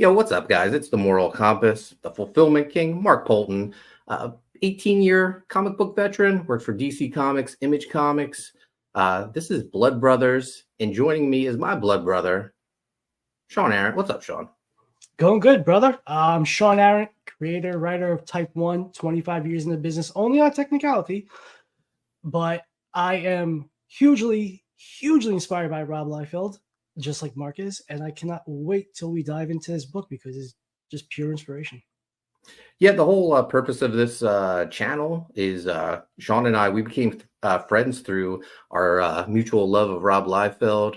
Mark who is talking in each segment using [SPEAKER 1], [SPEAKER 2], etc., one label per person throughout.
[SPEAKER 1] Yo, what's up, guys? It's the Moral Compass, the Fulfillment King, Mark Poulton, 18-year comic book veteran, worked for DC Comics, Image Comics. This is Blood Brothers, and joining me is my blood brother, Sean Ahrendt. What's up, Sean?
[SPEAKER 2] Going good, brother. I'm Sean Ahrendt, creator, writer of Type 1, 25 years in the business, only on technicality. But I am hugely inspired by Rob Liefeld, just like Mark is. And I cannot wait till we dive into this book because it's just pure inspiration.
[SPEAKER 1] Yeah, the whole purpose of this channel is Sean and I, we became friends through our mutual love of Rob Liefeld.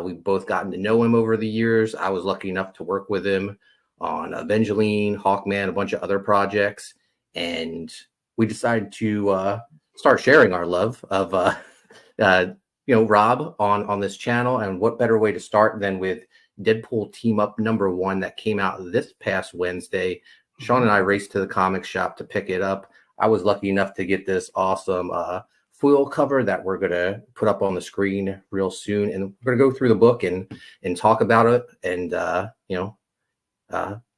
[SPEAKER 1] We've both gotten to know him over the years. I was lucky enough to work with him on Avengelyne, Hawkman, a bunch of other projects. And we decided to start sharing our love of, Rob on this channel. And what better way to start than with Deadpool Team-Up #1 that came out this past Wednesday. Sean and I raced to the comic shop to pick it up. I was lucky enough to get this awesome foil cover that we're going to put up on the screen real soon. And we're going to go through the book and talk about it and,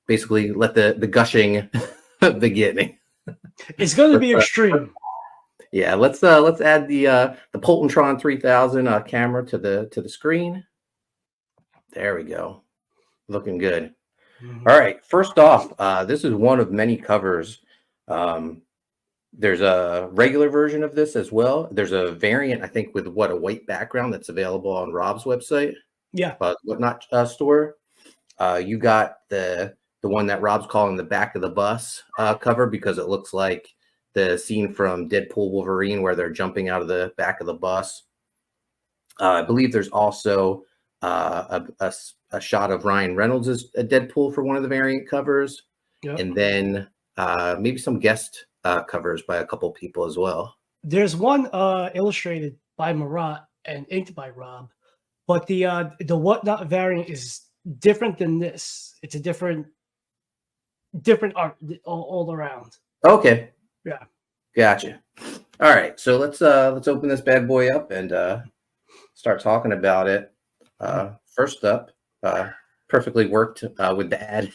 [SPEAKER 1] basically let the gushing begin.
[SPEAKER 2] It's going to be extreme.
[SPEAKER 1] Yeah, let's add the Poltantron 3000 camera to the screen. There we go. Looking good.
[SPEAKER 2] Mm-hmm.
[SPEAKER 1] All right. First off, this is one of many covers. There's a regular version of this as well. There's a variant, I think, with a white background that's available on Rob's website.
[SPEAKER 2] Yeah.
[SPEAKER 1] Whatnot store. You got the one that Rob's calling the back of the bus cover because it looks like the scene from Deadpool Wolverine where they're jumping out of the back of the bus. I believe there's also a shot of Ryan Reynolds as a Deadpool for one of the variant covers.
[SPEAKER 2] Yep.
[SPEAKER 1] And then maybe some guest covers by a couple people as well.
[SPEAKER 2] There's one illustrated by Marat and inked by Rob, but the Whatnot variant is different than this. It's a different art all around.
[SPEAKER 1] Okay.
[SPEAKER 2] Yeah.
[SPEAKER 1] Gotcha. All right. So let's open this bad boy up and start talking about it. First up, perfectly worked with the ad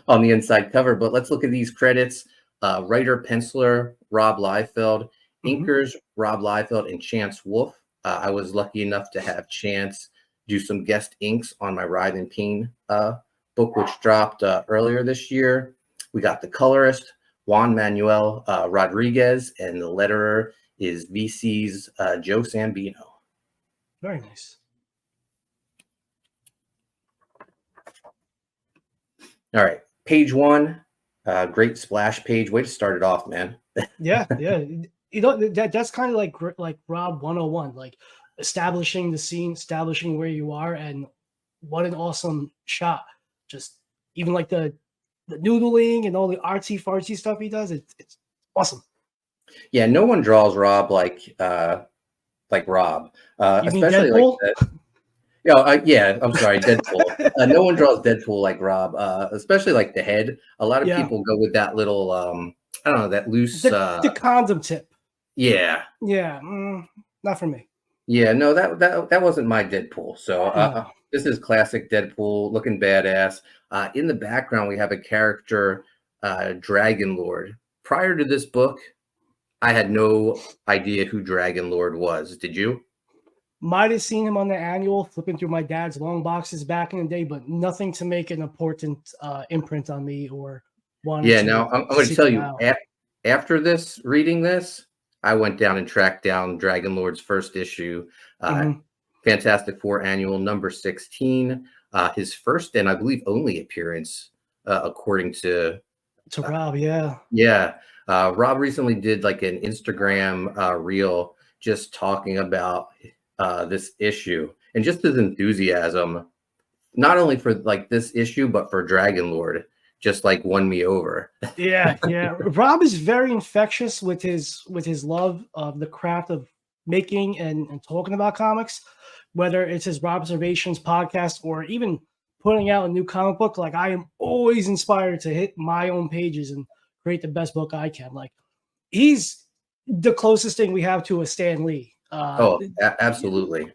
[SPEAKER 1] on the inside cover, but let's look at these credits. Writer, penciler, Rob Liefeld, inkers, Rob Liefeld and Chance Wolf. I was lucky enough to have Chance do some guest inks on my Ride and Pain book, which dropped earlier this year. We got the colorist, Juan Manuel Rodriguez, and the letterer is VC's Joe Sambino.
[SPEAKER 2] Very nice.
[SPEAKER 1] All right, page 1. Great splash page. Way to start it off, man.
[SPEAKER 2] Yeah. You know, that's kind of like Rob 101, like establishing the scene, establishing where you are, and what an awesome shot. Just even like the noodling and all the artsy fartsy stuff he does, it's awesome.
[SPEAKER 1] Yeah, no one draws Rob like Rob, especially like that. Yeah, I'm sorry, Deadpool. No one draws Deadpool like Rob, especially like the head. A lot of people go with that little, I don't know, that loose.
[SPEAKER 2] The condom tip.
[SPEAKER 1] Yeah.
[SPEAKER 2] Yeah, not for me.
[SPEAKER 1] Yeah, no, that wasn't my Deadpool. So
[SPEAKER 2] No.
[SPEAKER 1] This is classic Deadpool, looking badass. In the background, we have a character, Dragon Lord. Prior to this book, I had no idea who Dragon Lord was. Did you?
[SPEAKER 2] Might have seen him on the annual, flipping through my dad's long boxes back in the day, but nothing to make an important imprint on me or wanting.
[SPEAKER 1] Yeah, now I'm going to tell you, after reading this, I went down and tracked down Dragon Lord's first issue, Fantastic Four Annual number 16, his first and I believe only appearance, according to
[SPEAKER 2] Rob. Yeah.
[SPEAKER 1] Yeah. Rob recently did like an Instagram reel just talking about this issue and just his enthusiasm, not only for like this issue, but for Dragon Lord, just like won me over.
[SPEAKER 2] Yeah. Rob is very infectious with his love of the craft of making and talking about comics, whether it's his Rob Observations podcast or even putting out a new comic book. Like, I am always inspired to hit my own pages and create the best book I can. Like, he's the closest thing we have to a Stan Lee.
[SPEAKER 1] Absolutely.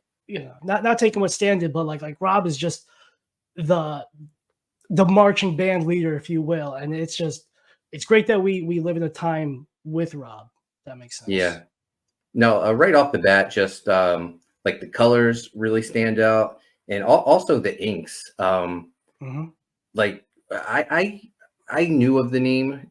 [SPEAKER 2] Not taking what Stan did, but like Rob is just the the marching band leader, if you will. And it's great that we live in a time with Rob. That makes sense.
[SPEAKER 1] Yeah. No, right off the bat, just like the colors really stand out, and also the inks.
[SPEAKER 2] Hmm.
[SPEAKER 1] Like I knew of the name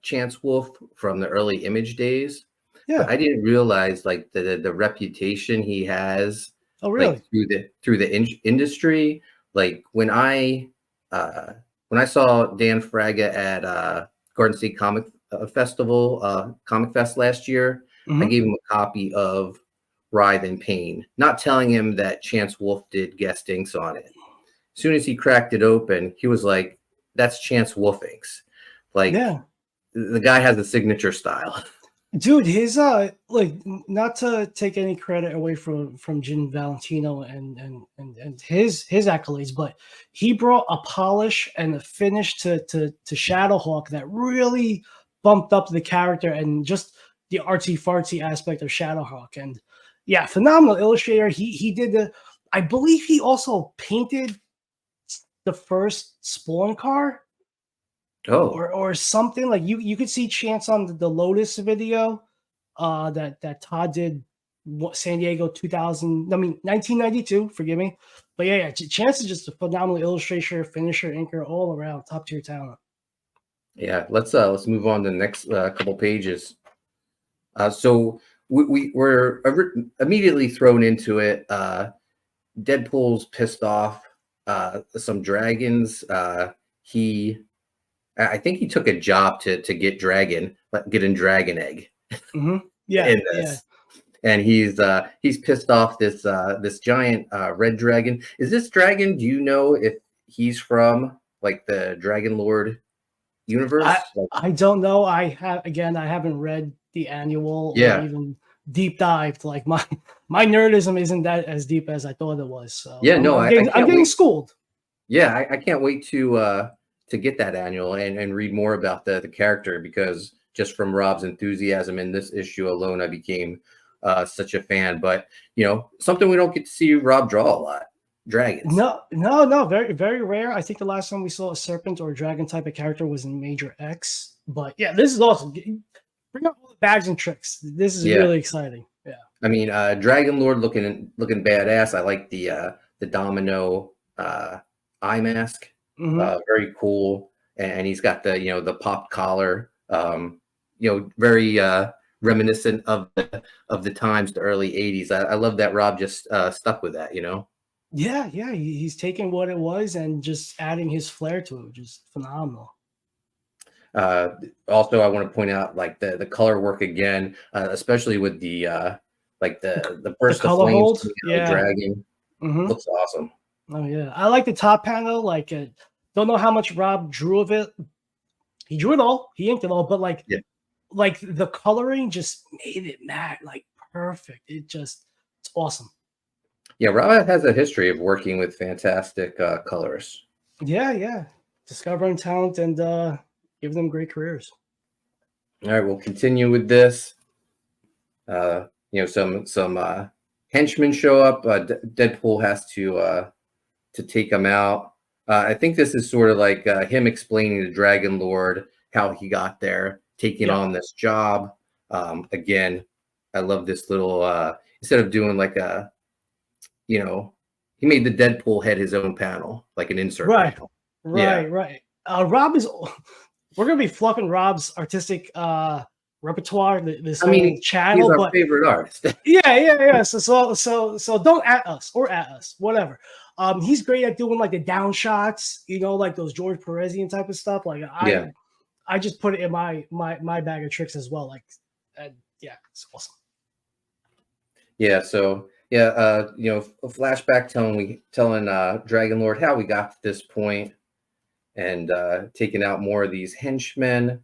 [SPEAKER 1] Chance Wolf from the early Image days, but
[SPEAKER 2] Yeah.
[SPEAKER 1] I didn't realize like the reputation he has,
[SPEAKER 2] Oh,
[SPEAKER 1] like
[SPEAKER 2] really?
[SPEAKER 1] through the industry. Like when I saw Dan Fraga at Garden State Comic Fest last year, I
[SPEAKER 2] Hmm.
[SPEAKER 1] gave him a copy of Writhe in Pain, not telling him that Chance Wolf did guest inks on it. As soon as he cracked it open, he was like, "That's Chance Wolf inks." Like
[SPEAKER 2] Yeah.
[SPEAKER 1] the guy has a signature style.
[SPEAKER 2] Dude, his like not to take any credit away from Jim Valentino and his accolades, but he brought a polish and a finish to Shadowhawk that really bumped up the character and just the artsy fartsy aspect of Shadowhawk. And yeah, phenomenal illustrator. He did the, I believe he also painted the first Spawn car
[SPEAKER 1] Oh,
[SPEAKER 2] or something. Like you could see Chance on the Lotus video that Todd did, what, San Diego 2000, I mean 1992, forgive me. But yeah, Chance is just a phenomenal illustrator, finisher, inker, all around top tier talent.
[SPEAKER 1] yeah. Let's move on to the next couple pages. So we're immediately thrown into it. Deadpool's pissed off. Some dragons. I think he took a job to get getting dragon egg
[SPEAKER 2] Hmm. Yeah,
[SPEAKER 1] in
[SPEAKER 2] yeah.
[SPEAKER 1] this, and he's pissed off this giant red dragon. Is this dragon? Do you know if he's from like the Dragon Lord
[SPEAKER 2] I
[SPEAKER 1] universe? Like,
[SPEAKER 2] I don't know. I haven't read the annual or
[SPEAKER 1] yeah,
[SPEAKER 2] even deep dived. Like my nerdism isn't that as deep as I thought it was. So
[SPEAKER 1] yeah. No,
[SPEAKER 2] I'm
[SPEAKER 1] can't
[SPEAKER 2] getting
[SPEAKER 1] wait.
[SPEAKER 2] schooled.
[SPEAKER 1] Yeah, I can't wait to get that annual and read more about the character, because just from Rob's enthusiasm in this issue alone, I became such a fan. But something we don't get to see Rob draw a lot: dragons.
[SPEAKER 2] No, no, no, very, very rare. I think the last time we saw a serpent or a dragon type of character was in Major X. But yeah, this is awesome. Bring up all the bags and tricks. This is
[SPEAKER 1] Yeah,
[SPEAKER 2] really exciting. Yeah.
[SPEAKER 1] I mean, Dragon Lord looking badass. I like the domino eye mask.
[SPEAKER 2] Hmm.
[SPEAKER 1] Very cool, and he's got the pop collar. Very reminiscent of the times, the early '80s. I love that Rob just stuck with that.
[SPEAKER 2] Yeah, yeah. He's taking what it was and just adding his flair to it. Just phenomenal.
[SPEAKER 1] Uh, Also, I want to point out like the color work again, especially with like the
[SPEAKER 2] The
[SPEAKER 1] burst of
[SPEAKER 2] color
[SPEAKER 1] flames
[SPEAKER 2] hold.
[SPEAKER 1] coming out of the
[SPEAKER 2] Yeah.
[SPEAKER 1] dragon.
[SPEAKER 2] Hmm.
[SPEAKER 1] Looks awesome.
[SPEAKER 2] Oh yeah. I like the top panel. Like, don't know how much Rob drew of it. He drew it all. He inked it all. But
[SPEAKER 1] Yeah,
[SPEAKER 2] like the coloring just made it matte, like perfect. It's awesome.
[SPEAKER 1] yeah. Rob has a history of working with fantastic colors.
[SPEAKER 2] Yeah, yeah. Discovering talent and giving them great careers.
[SPEAKER 1] All right, we'll continue with this. Some henchmen show up. Deadpool has to take them out. I think this is sort of like him explaining to Dragon Lord how he got there, taking
[SPEAKER 2] Yep.
[SPEAKER 1] on this job. Again, I love this little. Instead of doing like you know, he made the Deadpool head his own panel, like an insert
[SPEAKER 2] Right.
[SPEAKER 1] panel. Yeah,
[SPEAKER 2] Right, right. Rob is we're gonna be fluffing Rob's artistic repertoire, this
[SPEAKER 1] I mean,
[SPEAKER 2] whole
[SPEAKER 1] he's
[SPEAKER 2] channel,
[SPEAKER 1] our
[SPEAKER 2] but
[SPEAKER 1] favorite artist.
[SPEAKER 2] yeah, yeah, yeah. So don't at us or at us, whatever. He's great at doing like the down shots, like those George Perezian type of stuff. Like
[SPEAKER 1] Yeah,
[SPEAKER 2] I just put it in my bag of tricks as well. Like, yeah, it's awesome.
[SPEAKER 1] yeah. So yeah, a flashback telling Dragon Lord how we got to this point, and taking out more of these henchmen.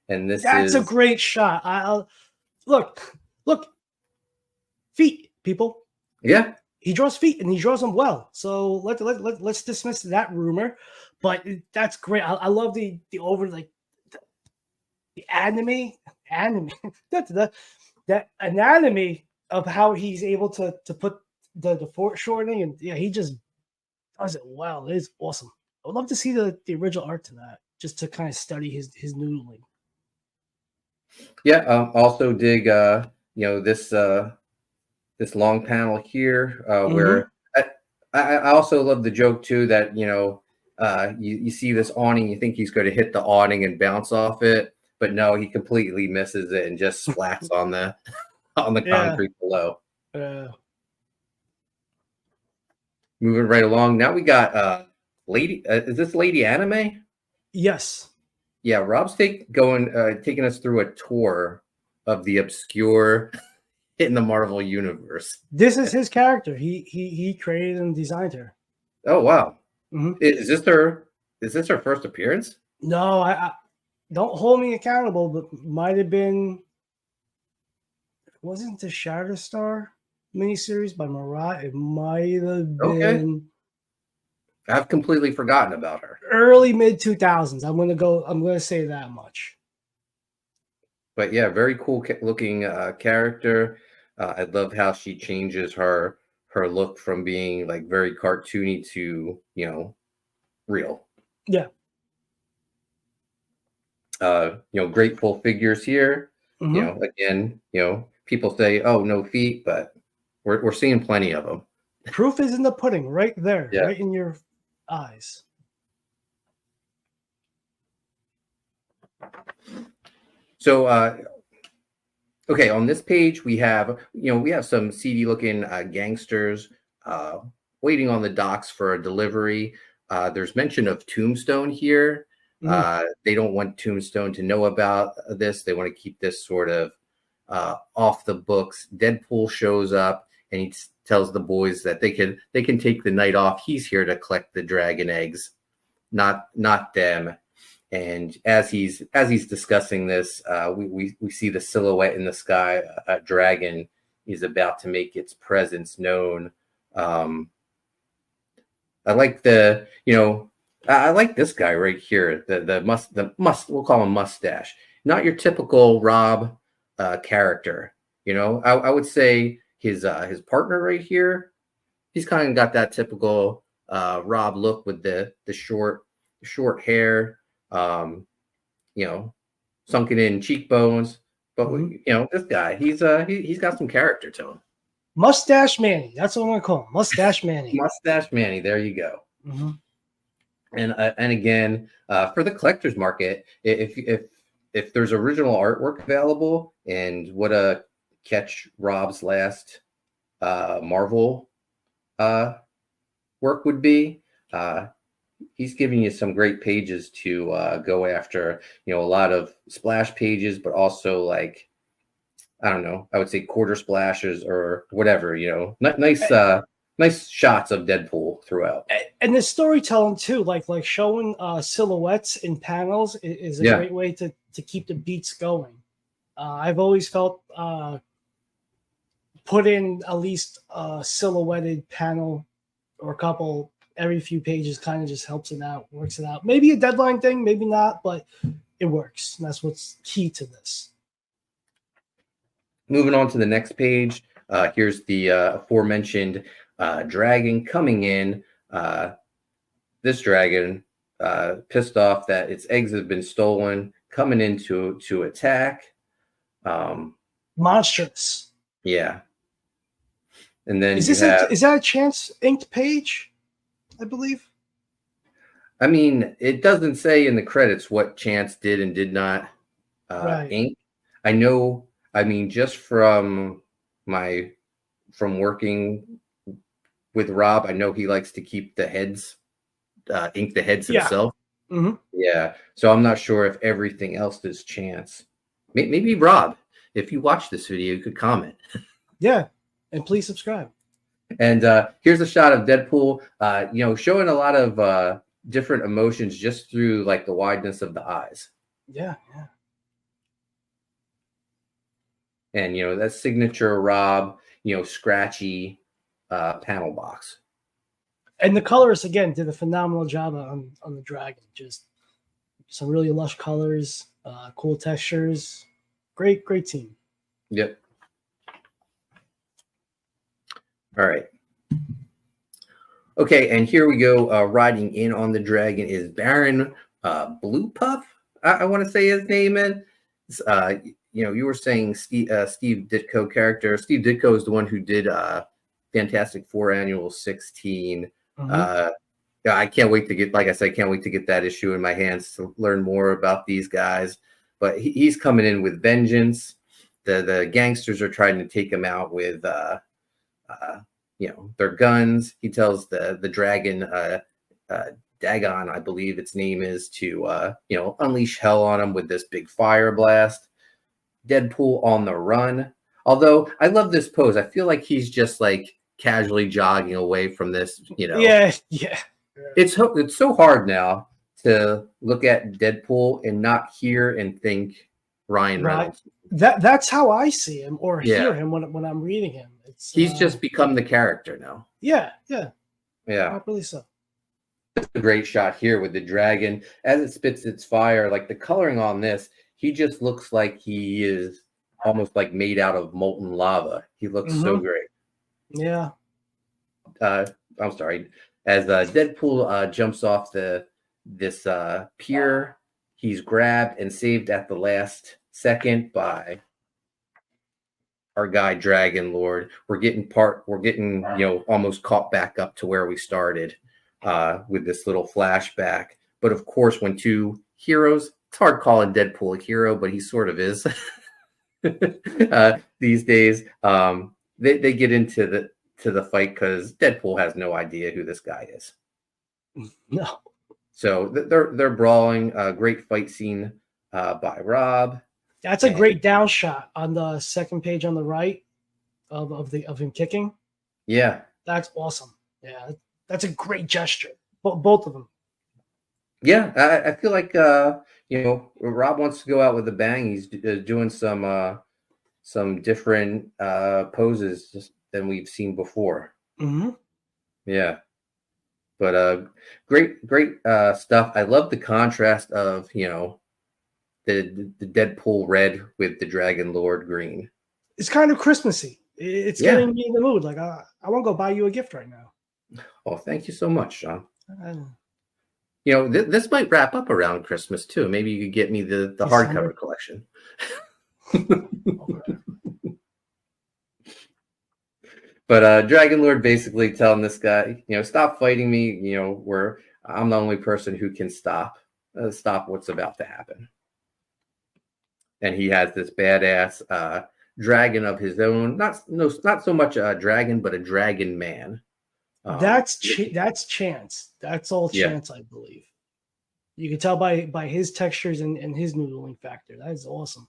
[SPEAKER 1] And this
[SPEAKER 2] That's a
[SPEAKER 1] is
[SPEAKER 2] great shot. I'll look, feet, people. Feet.
[SPEAKER 1] yeah,
[SPEAKER 2] He draws feet and he draws them well. So let's dismiss that rumor. But that's great. I love the over like the anime that anatomy of how he's able to put the foreshortening, and yeah, he just does it well. It is awesome. I would love to see the original art to that, just to kind of study his noodling.
[SPEAKER 1] Yeah. Also dig this long panel here
[SPEAKER 2] Mm-hmm.
[SPEAKER 1] where I also love the joke too that you see this awning, you think he's going to hit the awning and bounce off it, but no, he completely misses it and just splats on the on the
[SPEAKER 2] Yeah.
[SPEAKER 1] concrete below.
[SPEAKER 2] Uh,
[SPEAKER 1] Moving right along, now we got lady. Is this Lady Anime?
[SPEAKER 2] yes.
[SPEAKER 1] Yeah, Rob's taking us through a tour of the obscure in the Marvel universe.
[SPEAKER 2] This is his character. He created and designed her.
[SPEAKER 1] Oh wow,
[SPEAKER 2] Mm-hmm.
[SPEAKER 1] is this her? Is this her first appearance?
[SPEAKER 2] No, I don't hold me accountable, but might have been. Wasn't the Shatterstar miniseries by Marat? It might have
[SPEAKER 1] Okay,
[SPEAKER 2] been
[SPEAKER 1] I've completely forgotten about her.
[SPEAKER 2] early mid 2000s. I'm gonna say that much.
[SPEAKER 1] But yeah, very cool looking character. I love how she changes her look from being like very cartoony to real.
[SPEAKER 2] Yeah.
[SPEAKER 1] Great full figures here.
[SPEAKER 2] Mm-hmm.
[SPEAKER 1] Again, people say, "Oh, no feet," but we're seeing plenty of them.
[SPEAKER 2] Proof is in the pudding, right there,
[SPEAKER 1] Yeah.
[SPEAKER 2] right in your eyes.
[SPEAKER 1] So, okay, on this page we have some seedy looking gangsters waiting on the docks for a delivery. There's mention of Tombstone here. They don't want Tombstone to know about this. They want to keep this sort of off the books. Deadpool shows up and he tells the boys that they can take the night off. He's here to collect the dragon eggs, not them. And as he's discussing this, we see the silhouette in the sky. A dragon is about to make its presence known. I like I like this guy right here. We'll call him mustache. Not your typical Rob character. I would say his partner right here. He's kind of got that typical Rob look with the short hair. Sunken in cheekbones. But this guy, he's got some character to him.
[SPEAKER 2] Mustache Manny. That's what I'm gonna call him. Mustache Manny.
[SPEAKER 1] Mustache Manny. There you go.
[SPEAKER 2] Mm-hmm.
[SPEAKER 1] And again, for the collector's market, if there's original artwork available, and what a catch Rob's last Marvel work would be. He's giving you some great pages to go after, a lot of splash pages, but also like, I don't know, I would say quarter splashes or whatever, nice shots of Deadpool throughout.
[SPEAKER 2] And the storytelling too, like showing silhouettes in panels is a great way to keep the beats going. I've always felt put in at least a silhouetted panel or a couple every few pages kind of just helps it out, works it out. Maybe a deadline thing, maybe not, but it works. And that's what's key to this.
[SPEAKER 1] Moving on to the next page, here's the aforementioned dragon coming in. This dragon, pissed off that its eggs have been stolen, coming in to attack.
[SPEAKER 2] Monstrous.
[SPEAKER 1] Yeah. And then
[SPEAKER 2] is that a Chance inked page? I believe.
[SPEAKER 1] I mean, it doesn't say in the credits what Chance did and did not ink. I know. I mean, just from working with Rob, I know he likes to keep the heads, ink the heads himself.
[SPEAKER 2] Mm-hmm.
[SPEAKER 1] Yeah. So I'm not sure if everything else is Chance. Maybe Rob, if you watch this video, you could comment.
[SPEAKER 2] Yeah, and please subscribe.
[SPEAKER 1] And here's a shot of Deadpool, showing a lot of different emotions just through like the wideness of the eyes.
[SPEAKER 2] Yeah.
[SPEAKER 1] And that signature Rob, scratchy panel box.
[SPEAKER 2] And the colors again did a phenomenal job on the dragon. Just some really lush colors, cool textures. Great team.
[SPEAKER 1] Yep. All right. Okay, and here we go. Riding in on the dragon is Baron Blue Puff. I want to say his name. You were saying Steve Ditko character. Steve Ditko is the one who did Fantastic Four Annual 16.
[SPEAKER 2] Mhm.
[SPEAKER 1] Yeah, I can't wait to get, like I said, can't wait to get that issue in my hands to learn more about these guys. But he's coming in with vengeance. The gangsters are trying to take him out with their guns. He tells the dragon Dagon, I believe its name is, to unleash hell on him with this big fire blast. Deadpool on the run. Although I love this pose. I feel like he's just like casually jogging away from this,
[SPEAKER 2] Yeah, yeah.
[SPEAKER 1] It's so hard now to look at Deadpool and not hear and think Ryan
[SPEAKER 2] Right.
[SPEAKER 1] Reynolds.
[SPEAKER 2] That's how I see him or hear
[SPEAKER 1] Yeah.
[SPEAKER 2] him when I'm reading him. It's
[SPEAKER 1] He's just become the character now.
[SPEAKER 2] yeah,
[SPEAKER 1] Yeah.
[SPEAKER 2] properly so.
[SPEAKER 1] A great shot here with the dragon as it spits its fire. Like the coloring on this, he just looks like he is almost like made out of molten lava. He looks so great.
[SPEAKER 2] Yeah.
[SPEAKER 1] I'm sorry. As Deadpool jumps off this pier, he's grabbed and saved at the last second by our guy Dragon Lord. We're getting almost caught back up to where we started with this little flashback. But of course, when two heroes, it's hard calling Deadpool a hero, but he sort of is these days. They get into the fight because Deadpool has no idea who this guy is.
[SPEAKER 2] No.
[SPEAKER 1] So they're brawling. Great fight scene by Rob.
[SPEAKER 2] That's a great down shot on the second page on the right of him kicking.
[SPEAKER 1] Yeah.
[SPEAKER 2] That's awesome. Yeah. That's a great gesture. Both of them.
[SPEAKER 1] Yeah, I feel like Rob wants to go out with a bang. He's doing some different poses than we've seen before.
[SPEAKER 2] Mm-hmm.
[SPEAKER 1] Yeah, but great stuff. I love the contrast of the Deadpool red with the Dragon Lord green.
[SPEAKER 2] It's kind of Christmassy. It's getting me in the mood. Like I want to go buy you a gift right now.
[SPEAKER 1] Oh, thank you so much, Sean. This might wrap up around Christmas too. Maybe you could get me the hardcover collection. But Dragon Lord basically telling this guy, stop fighting me. I'm the only person who can stop what's about to happen. And he has this badass dragon of his own. Not so much a dragon, but a dragon man.
[SPEAKER 2] That's Chance. That's all Chance, I believe. You can tell by his textures and his noodling factor. That is awesome.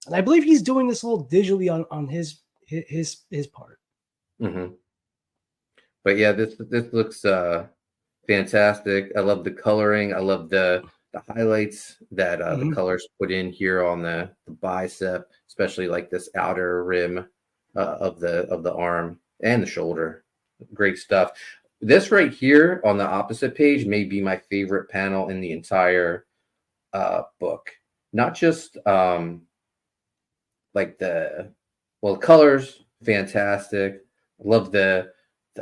[SPEAKER 2] And I believe he's doing this all digitally on his part.
[SPEAKER 1] Mm-hmm. But yeah, this looks fantastic. I love the coloring. I love the highlights that the colors put in here on the bicep, especially like this outer rim of the arm and the shoulder. Great stuff. This right here on the opposite page may be my favorite panel in the entire book. Not just like the colors, fantastic. I love it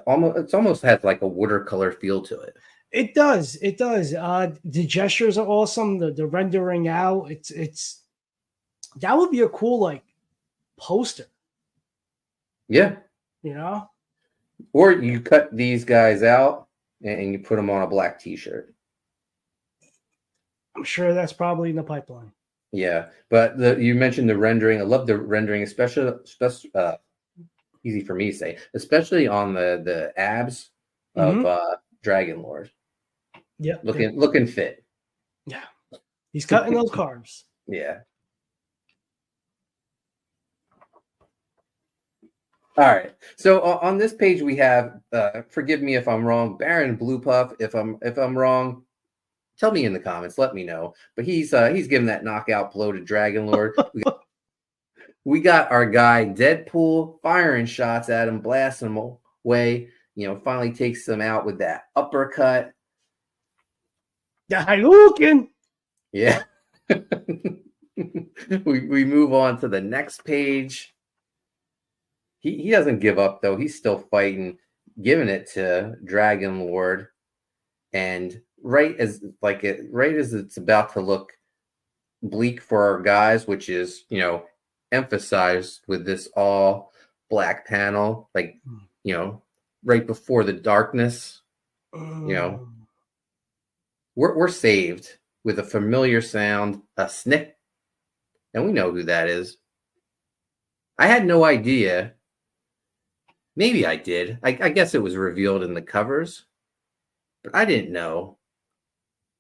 [SPEAKER 1] almost has like a watercolor feel to it.
[SPEAKER 2] It does. The gestures are awesome. The rendering out. It's that would be a cool like poster.
[SPEAKER 1] Yeah. Or you cut these guys out and you put them on a black T-shirt.
[SPEAKER 2] I'm sure that's probably in the pipeline.
[SPEAKER 1] Yeah, but you mentioned the rendering. I love the rendering, especially easy for me to say, especially on the abs of Dragon Lord.
[SPEAKER 2] Yeah,
[SPEAKER 1] looking fit.
[SPEAKER 2] Yeah, he's cutting those carbs.
[SPEAKER 1] Yeah. All right. So on this page we have, forgive me if I'm wrong, Baron Blue Puff. If I'm wrong, tell me in the comments. Let me know. But he's giving that knockout blow to Dragon Lord. We got our guy Deadpool firing shots at him, blasting him away. Finally takes him out with that uppercut.
[SPEAKER 2] Hadouken.
[SPEAKER 1] Yeah. we move on to the next page. He doesn't give up though. He's still fighting. giving it to Dragon Lord, and right as it's about to look bleak for our guys, which is emphasized with this all black panel, right before the darkness. We're saved with a familiar sound, a snick, and we know who that is. I had no idea. Maybe I did. I guess it was revealed in the covers, but I didn't know.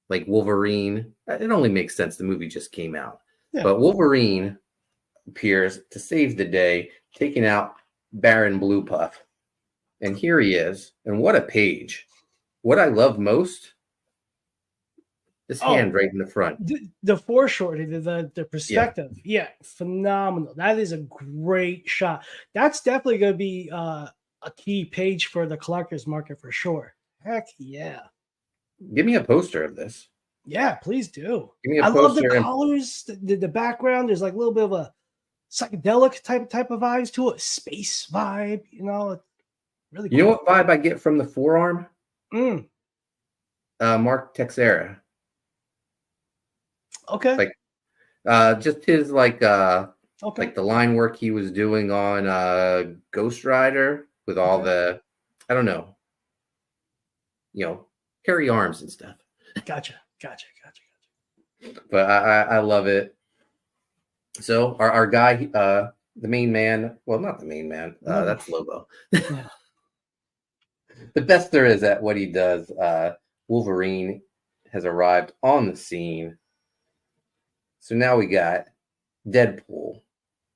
[SPEAKER 1] Like Wolverine, it only makes sense. The movie just came out. Yeah. But Wolverine appears to save the day, taking out Baron Blue Puff. And here he is. And what a page. What I love most, this hand right in the front.
[SPEAKER 2] The foreshortening, the perspective. Yeah, phenomenal. That is a great shot. That's definitely going to be a key page for the collector's market for sure. Heck yeah.
[SPEAKER 1] Give me a poster of this.
[SPEAKER 2] Yeah, please do.
[SPEAKER 1] Give me a
[SPEAKER 2] I
[SPEAKER 1] poster.
[SPEAKER 2] love the colors, the background. There's like a little bit of a psychedelic type of vibes to it, space vibe. Really cool.
[SPEAKER 1] You know what vibe I get from the forearm? Mark Texera.
[SPEAKER 2] Okay.
[SPEAKER 1] Like, just his like the line work he was doing on Ghost Rider with all the, I don't know, hairy arms and stuff.
[SPEAKER 2] Gotcha.
[SPEAKER 1] But I love it. So our guy, the main man, well, not the main man, that's Lobo.
[SPEAKER 2] Yeah.
[SPEAKER 1] The best there is at what he does. Wolverine has arrived on the scene. So now we got Deadpool,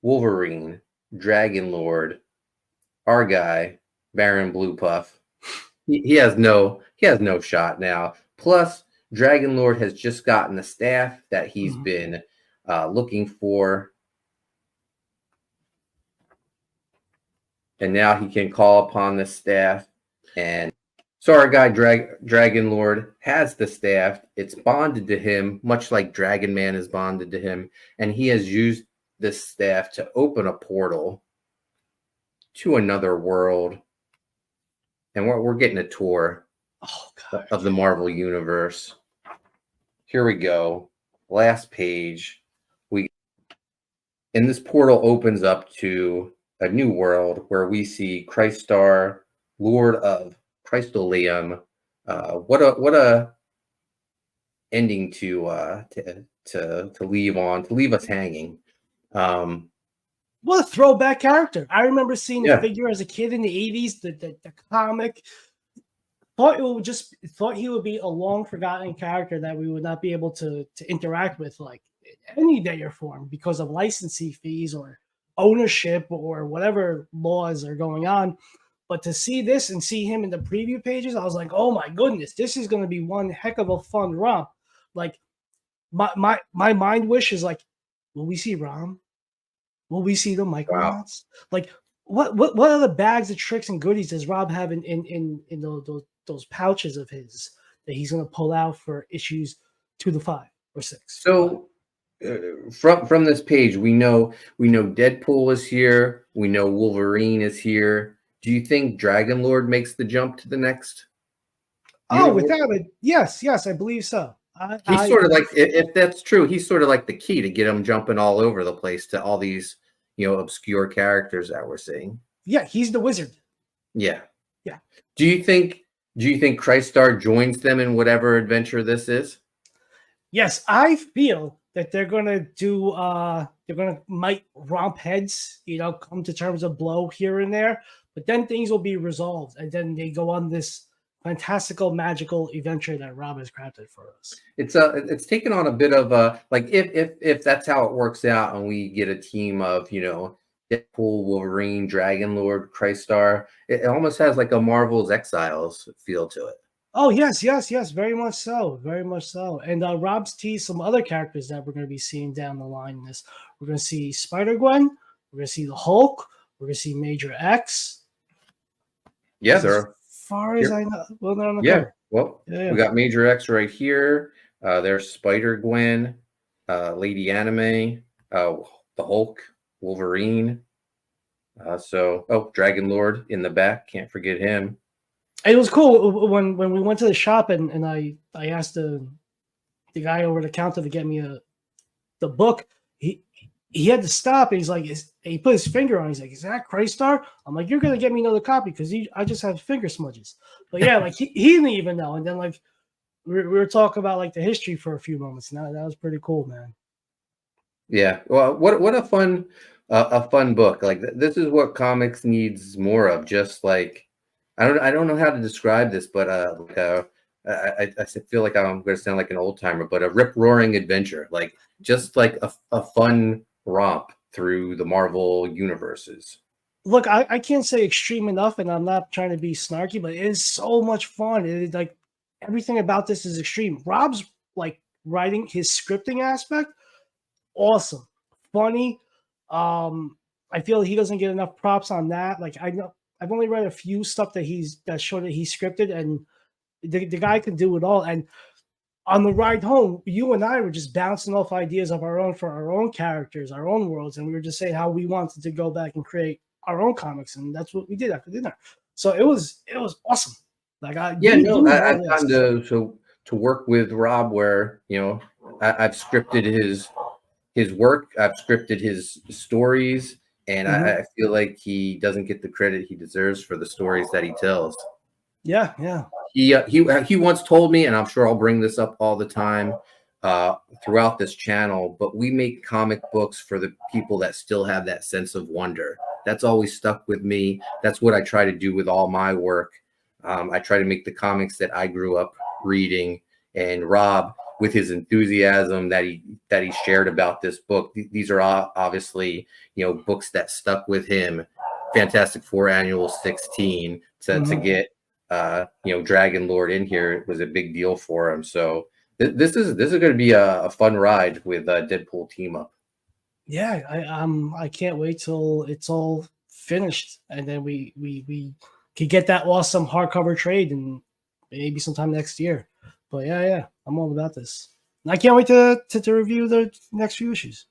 [SPEAKER 1] Wolverine, Dragon Lord, our guy, Baron Blue Puff. He has no shot now. Plus, Dragon Lord has just gotten the staff that he's been looking for. And now he can call upon the staff. And so our guy, Dragon Lord, has the staff. It's bonded to him, much like Dragon Man is bonded to him. And he has used this staff to open a portal to another world. And we're getting a tour of the Marvel Universe. Here we go. Last page. And this portal opens up to a new world where we see Christar, Lord of Christoleum. What a ending to leave on, to leave us hanging.
[SPEAKER 2] What a throwback character. I remember seeing the figure as a kid in the 80s, the comic. Thought he would be a long forgotten character that we would not be able to interact with like any day or form because of licensing fees or ownership or whatever laws are going on. But to see this and see him in the preview pages, I was like, oh my goodness, this is going to be one heck of a fun romp. Like my mind wish is like, will we see Rom? Will we see the Micronauts? Wow. Like what other bags of tricks and goodies does Rob have in those pouches of his that he's going to pull out for issues 2 to 5 or 6?
[SPEAKER 1] So from this page, we know Deadpool is here. We know Wolverine is here. Do you think Dragon Lord makes the jump to the next?
[SPEAKER 2] Without it, yes, I believe so.
[SPEAKER 1] He's sort of like, if that's true, he's sort of like the key to get him jumping all over the place to all these, obscure characters that we're seeing.
[SPEAKER 2] Yeah, he's the wizard.
[SPEAKER 1] Yeah. Do you think Christar joins them in whatever adventure this is?
[SPEAKER 2] Yes, I feel that they're gonna might romp heads, come to terms of blow here and there, but then things will be resolved, and then they go on this fantastical, magical adventure that Rob has crafted for us.
[SPEAKER 1] It's taken on a bit of a, like, if that's how it works out and we get a team of Deadpool, Wolverine, Dragon Lord, Christar, it almost has like a Marvel's Exiles feel to it.
[SPEAKER 2] Oh yes, very much so. And Rob's teased some other characters that we're going to be seeing down the line in this. We're going to see Spider-Gwen, we're going to see the Hulk, we're going to see Major X.
[SPEAKER 1] Yeah, they're
[SPEAKER 2] far as I know. Well, they're on the
[SPEAKER 1] cover. Well, we got Major X right here. There's Spider-Gwen, Lady Anime, the Hulk, Wolverine. Dragon Lord in the back. Can't forget him.
[SPEAKER 2] It was cool when we went to the shop and I asked the guy over the counter to get me the book. He had to stop and he's like, he put his finger on. He's like, "Is that Kraystar?" I'm like, "You're gonna get me another copy because I just have finger smudges." But yeah, like he didn't even know. And then like we were talking about like the history for a few moments. Now that was pretty cool, man.
[SPEAKER 1] Yeah. Well, what a fun book. Like this is what comics needs more of. Just like I don't know how to describe this, but I feel like I'm going to sound like an old timer, but a rip roaring adventure, like just like a fun romp through the Marvel universes.
[SPEAKER 2] Look, I can't say extreme enough, and I'm not trying to be snarky, but it is so much fun. It is like everything about this is extreme. Rob's like writing his scripting aspect, awesome, funny. I feel he doesn't get enough props on that. Like I know I've only read a few stuff that show that he scripted, and the guy can do it all. And on the ride home, you and I were just bouncing off ideas of our own for our own characters, our own worlds, and we were just saying how we wanted to go back and create our own comics, and that's what we did after dinner. So it was awesome. Like
[SPEAKER 1] Yeah, no,
[SPEAKER 2] all
[SPEAKER 1] I've gotten
[SPEAKER 2] this.
[SPEAKER 1] to work with Rob where I've scripted his work, I've scripted his stories, and
[SPEAKER 2] Mhm.
[SPEAKER 1] I feel like he doesn't get the credit he deserves for the stories that he tells.
[SPEAKER 2] Yeah, yeah.
[SPEAKER 1] He once told me, and I'm sure I'll bring this up all the time uh, throughout this channel, but we make comic books for the people that still have that sense of wonder. That's always stuck with me. That's what I try to do with all my work. I try to make the comics that I grew up reading, and Rob, with his enthusiasm that he shared about this book, these are obviously books that stuck with him. Fantastic Four Annual 16 to
[SPEAKER 2] Mhm.
[SPEAKER 1] get Dragon Lord in here was a big deal for him. So this is going to be a fun ride with Deadpool Team Up.
[SPEAKER 2] Yeah, I can't wait till it's all finished, and then we could get that awesome hardcover trade, and maybe sometime next year. But yeah, I'm all about this. And I can't wait to review the next few issues.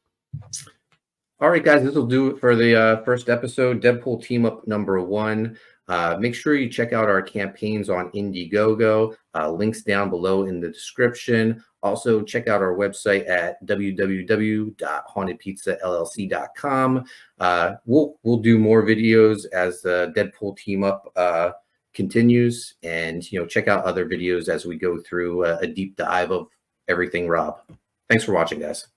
[SPEAKER 1] All right, guys, this will do it for the first episode, Deadpool Team Up #1. Make sure you check out our campaigns on Indiegogo. Links down below in the description. Also, check out our website at www.hauntedpizzallc.com. We'll do more videos as the Deadpool Team Up continues, and check out other videos as we go through a deep dive of everything Rob. Thanks for watching, guys.